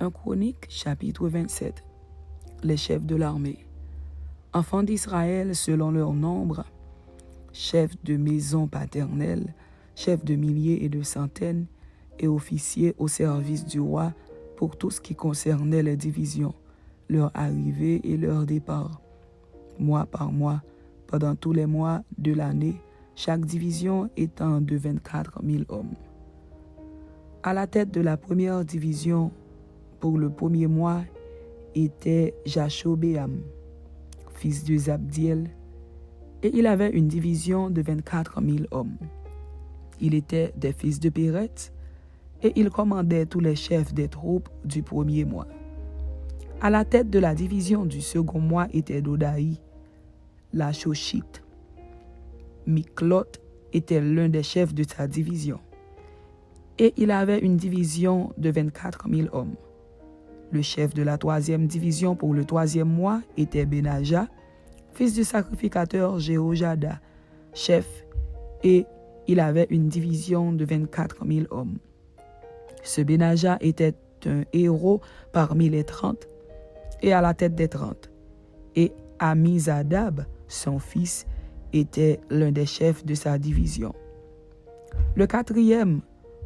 1 Chronique, chapitre 27. Les chefs de l'armée. Enfants d'Israël selon leur nombre, chefs de maison paternelle, chefs de milliers et de centaines, et officiers au service du roi pour tout ce qui concernait les divisions, leur arrivée et leur départ. Mois par mois, pendant tous les mois de l'année, chaque division étant de 24 000 hommes. À la tête de la première division, pour le premier mois, était Jashobéam, fils de Zabdiel, et il avait une division de 24 000 hommes. Il était des fils de Péretz, et il commandait tous les chefs des troupes du premier mois. À la tête de la division du second mois était Dodaï, la Shoshite. Miklot était l'un des chefs de sa division, et il avait une division de 24 000 hommes. Le chef de la troisième division pour le troisième mois était Benaja, fils du sacrificateur Jéhojada, chef, et il avait une division de 24 000 hommes. Ce Benaja était un héros parmi les 30 et à la tête des 30. Et Amizadab, son fils, était l'un des chefs de sa division. Le quatrième,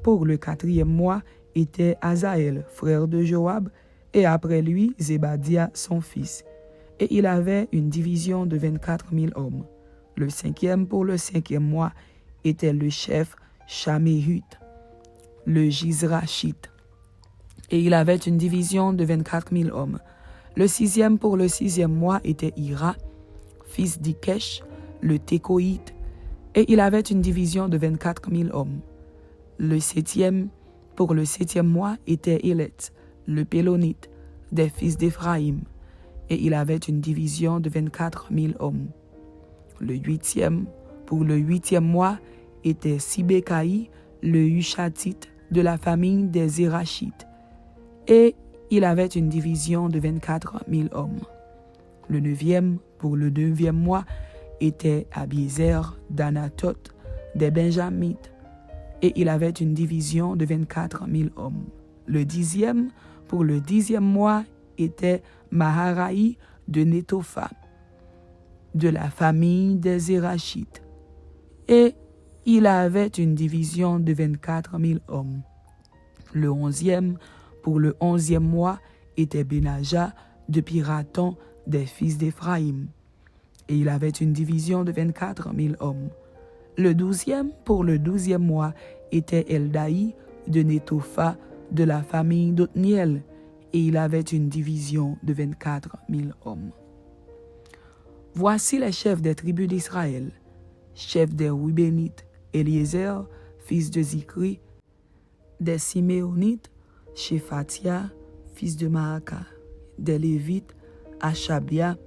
pour le quatrième mois, était Azaël, frère de Joab, et après lui, Zébadia, son fils. Et il avait une division de 24 000 hommes. Le cinquième, pour le cinquième mois, était le chef Shaméhut, le Gizrachite. Et il avait une division de 24 000 hommes. Le sixième, pour le sixième mois, était Ira, fils d'Ikesh, le Tékoïte. Et il avait une division de 24 000 hommes. Le septième, pour le septième mois, était Élet, le Pélonite, des fils d'Éphraïm, et il avait une division de 24 000 hommes. Le huitième, pour le huitième mois, était Sibécaï, le Hushatite, de la famille des Zérachites, et il avait une division de 24 000 hommes. Le neuvième, pour le neuvième mois, était Abiezer d'Anatoth, des Benjamites, et il avait une division de 24 000 hommes. Le dixième, pour le dixième mois, était Maharaï de Netopha, de la famille des Zérachites, et il avait une division de 24 000 hommes. Le onzième, pour le onzième mois, était Benaja de Piraton, des fils d'Éphraïm, et il avait une division de 24 000 hommes. Le douzième, pour le douzième mois, était Eldaï de Netopha, de la famille d'Othniel, et il avait une division de 24 000 hommes. Voici les chefs des tribus d'Israël. Chef des Rubénites, Eliezer, fils de Zikri, des Siméonites, Shephatia, fils de Maaka, des Lévites, Achabia,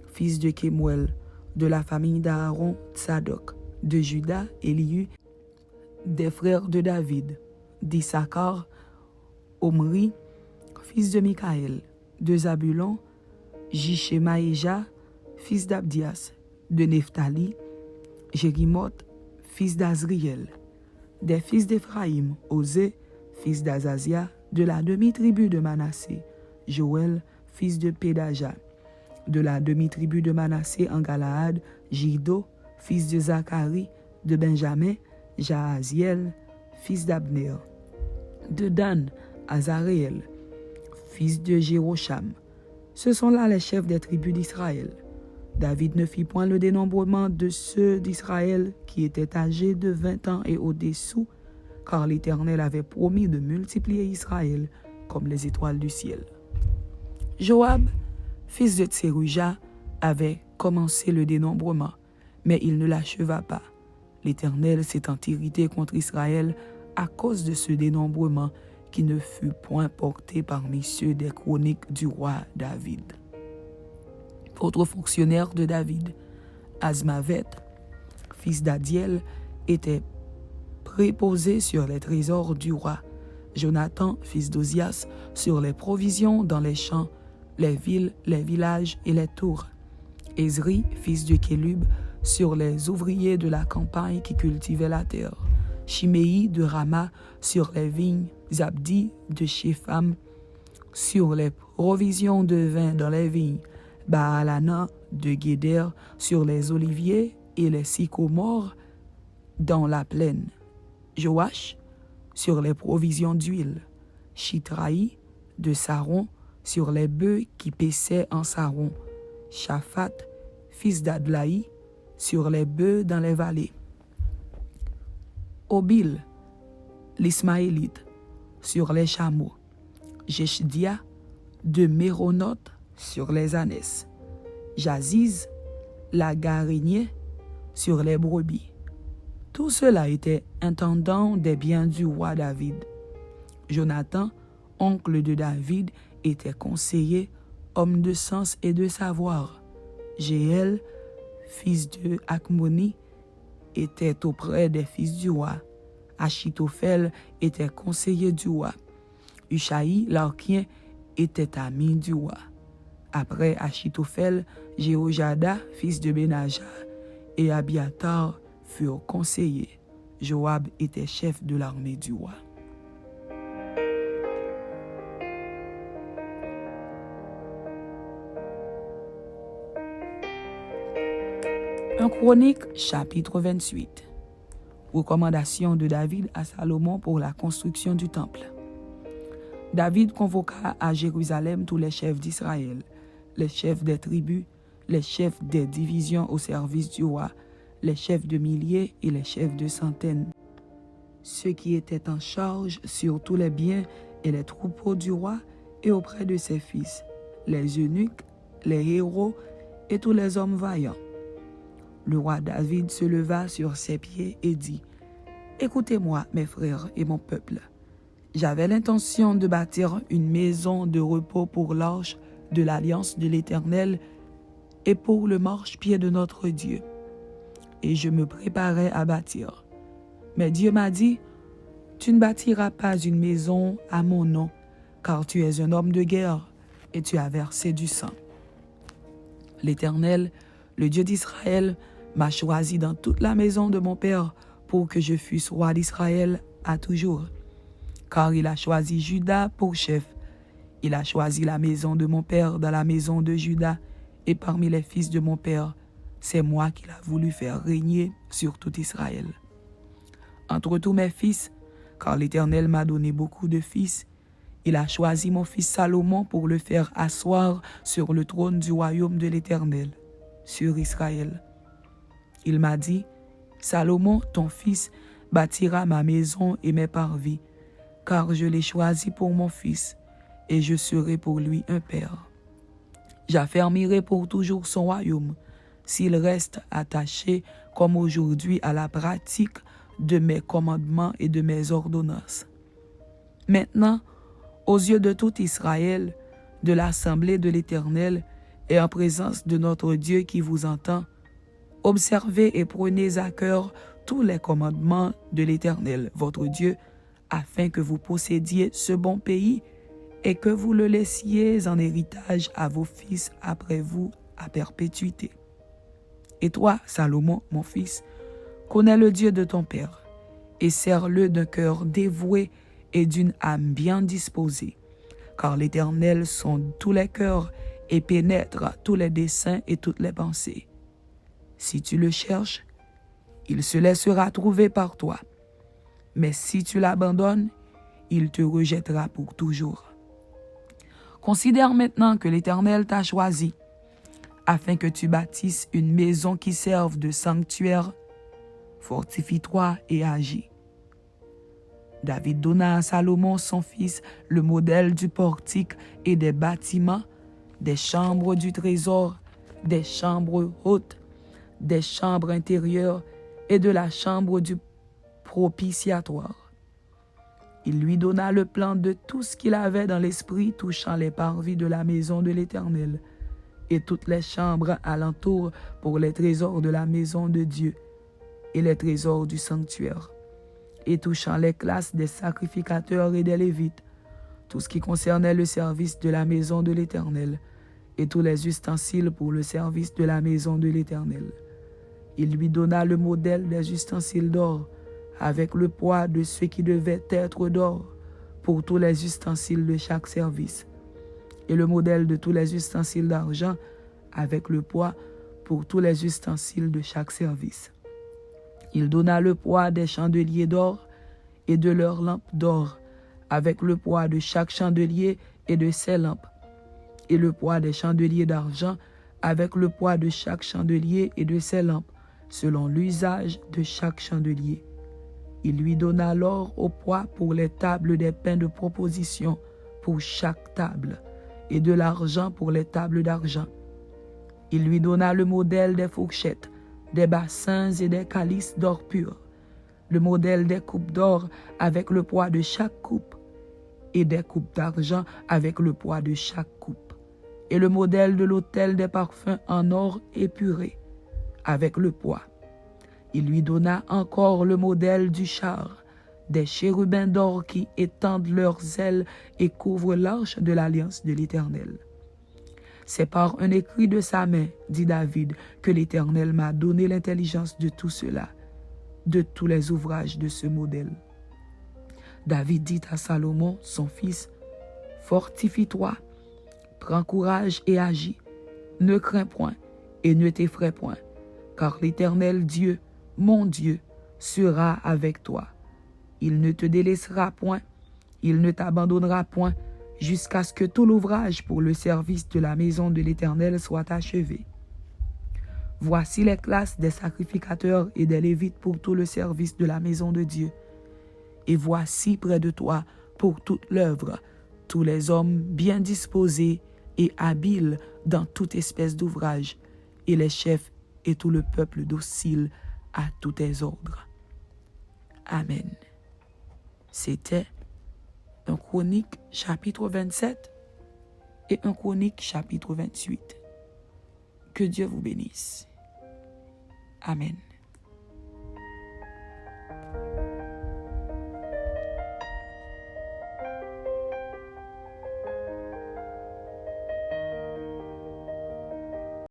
fils de Kemuel, de la famille d'Aaron, Tsadok, de Juda, Eliu, des frères de David, d'Issachar, Omri, fils de Mikaël, de Zabulon, Jishemaéja, fils d'Abdias, de Nephtali, Jérimoth, fils d'Azriel, des fils d'Éphraïm, Osée, fils d'Azazia, de la demi-tribu de Manassé, Joël, fils de Pédaja, de la demi-tribu de Manassé en Galaad, Jiddo, fils de Zacharie, de Benjamin, Jahaziel, fils d'Abner, de Dan, Azaréel, fils de Jérocham. Ce sont là les chefs des tribus d'Israël. David ne fit point le dénombrement de ceux d'Israël qui étaient âgés de 20 ans et au-dessous, car l'Éternel avait promis de multiplier Israël comme les étoiles du ciel. Joab, fils de Tseruja, avait commencé le dénombrement, mais il ne l'acheva pas. L'Éternel s'étant irrité contre Israël à cause de ce dénombrement qui ne fut point porté parmi ceux des chroniques du roi David. Autre fonctionnaire de David, Azmavet, fils d'Adiel, était préposé sur les trésors du roi. Jonathan, fils d'Ozias, sur les provisions dans les champs, les villes, les villages et les tours. Ezri, fils de Kélub, sur les ouvriers de la campagne qui cultivaient la terre. Chiméi de Rama sur les vignes, Zabdi de Shepham sur les provisions de vin dans les vignes, Baalana de Guéder sur les oliviers et les sycomores dans la plaine, Joach sur les provisions d'huile, Chitraï de Saron sur les bœufs qui paissaient en Saron, Shaphat, fils d'Adlaï, sur les bœufs dans les vallées, Obil, l'Ismaélite, sur les chameaux, Jeshdia de Méronoth sur les ânesses, Jaziz, la garinier, sur les brebis. Tout cela était intendant des biens du roi David. Jonathan, oncle de David, était conseiller, homme de sens et de savoir. Jéel, fils de Akmoni, était auprès des fils du roi. Achitophel était conseiller du roi. Ushaï, l'archien, était ami du roi. Après Achitophel, Jéhojada, fils de Benaja, et Abiatar furent conseillers. Joab était chef de l'armée du roi. Un Chronique, chapitre 28. Recommandation de David à Salomon pour la construction du temple. David convoqua à Jérusalem tous les chefs d'Israël, les chefs des tribus, les chefs des divisions au service du roi, les chefs de milliers et les chefs de centaines, ceux qui étaient en charge sur tous les biens et les troupeaux du roi et auprès de ses fils, les eunuques, les héros et tous les hommes vaillants. Le roi David se leva sur ses pieds et dit, « Écoutez-moi, mes frères et mon peuple. J'avais l'intention de bâtir une maison de repos pour l'arche de l'alliance de l'Éternel et pour le marchepied de notre Dieu. Et je me préparais à bâtir. Mais Dieu m'a dit, « Tu ne bâtiras pas une maison à mon nom, car tu es un homme de guerre et tu as versé du sang. » L'Éternel, le Dieu d'Israël, m'a choisi dans toute la maison de mon père pour que je fusse roi d'Israël à toujours. Car il a choisi Juda pour chef. Il a choisi la maison de mon père dans la maison de Juda, et parmi les fils de mon père, c'est moi qu'il a voulu faire régner sur tout Israël. Entre tous mes fils, car l'Éternel m'a donné beaucoup de fils, il a choisi mon fils Salomon pour le faire asseoir sur le trône du royaume de l'Éternel, sur Israël. Il m'a dit, « Salomon, ton fils, bâtira ma maison et mes parvis, car je l'ai choisi pour mon fils, et je serai pour lui un père. J'affermirai pour toujours son royaume, s'il reste attaché comme aujourd'hui à la pratique de mes commandements et de mes ordonnances. Maintenant, aux yeux de tout Israël, de l'assemblée de l'Éternel, et en présence de notre Dieu qui vous entend, observez et prenez à cœur tous les commandements de l'Éternel, votre Dieu, afin que vous possédiez ce bon pays et que vous le laissiez en héritage à vos fils après vous à perpétuité. Et toi, Salomon, mon fils, connais le Dieu de ton père et sers-le d'un cœur dévoué et d'une âme bien disposée, car l'Éternel sonde tous les cœurs et pénètre tous les desseins et toutes les pensées. Si tu le cherches, il se laissera trouver par toi. Mais si tu l'abandonnes, il te rejettera pour toujours. Considère maintenant que l'Éternel t'a choisi, afin que tu bâtisses une maison qui serve de sanctuaire. Fortifie-toi et agis. » David donna à Salomon, son fils, le modèle du portique et des bâtiments, des chambres du trésor, des chambres hautes, des chambres intérieures et de la chambre du propitiatoire. Il lui donna le plan de tout ce qu'il avait dans l'esprit touchant les parvis de la maison de l'Éternel et toutes les chambres alentour pour les trésors de la maison de Dieu et les trésors du sanctuaire et touchant les classes des sacrificateurs et des Lévites, tout ce qui concernait le service de la maison de l'Éternel et tous les ustensiles pour le service de la maison de l'Éternel. Il lui donna le modèle des ustensiles d'or, avec le poids de ce qui devait être d'or, pour tous les ustensiles de chaque service. et le modèle de tous les ustensiles d'argent avec le poids pour tous les ustensiles de chaque service. Il donna le poids des chandeliers d'or et de leurs lampes d'or, avec le poids de chaque chandelier et de ses lampes, et le poids des chandeliers d'argent, avec le poids de chaque chandelier et de ses lampes, selon l'usage de chaque chandelier. Il lui donna l'or au poids pour les tables des pains de proposition pour chaque table, et de l'argent pour les tables d'argent. Il lui donna le modèle des fourchettes, des bassins et des calices d'or pur, le modèle des coupes d'or avec le poids de chaque coupe, et des coupes d'argent avec le poids de chaque coupe, et le modèle de l'autel des parfums en or épuré, avec le poids. Il lui donna encore le modèle du char, des chérubins d'or qui étendent leurs ailes et couvrent l'arche de l'alliance de l'Éternel. C'est par un écrit de sa main, dit David, que l'Éternel m'a donné l'intelligence de tout cela, de tous les ouvrages de ce modèle. David dit à Salomon, son fils, « Fortifie-toi, prends courage et agis, ne crains point et ne t'effraie point, car l'Éternel Dieu, mon Dieu, sera avec toi. Il ne te délaissera point, il ne t'abandonnera point, jusqu'à ce que tout l'ouvrage pour le service de la maison de l'Éternel soit achevé. Voici les classes des sacrificateurs et des Lévites pour tout le service de la maison de Dieu. Et voici près de toi, pour toute l'œuvre, tous les hommes bien disposés et habiles dans toute espèce d'ouvrage, et les chefs et tout le peuple docile à tous tes ordres. » Amen. C'était un Chronique chapitre 27 et un Chronique chapitre 28. Que Dieu vous bénisse. Amen.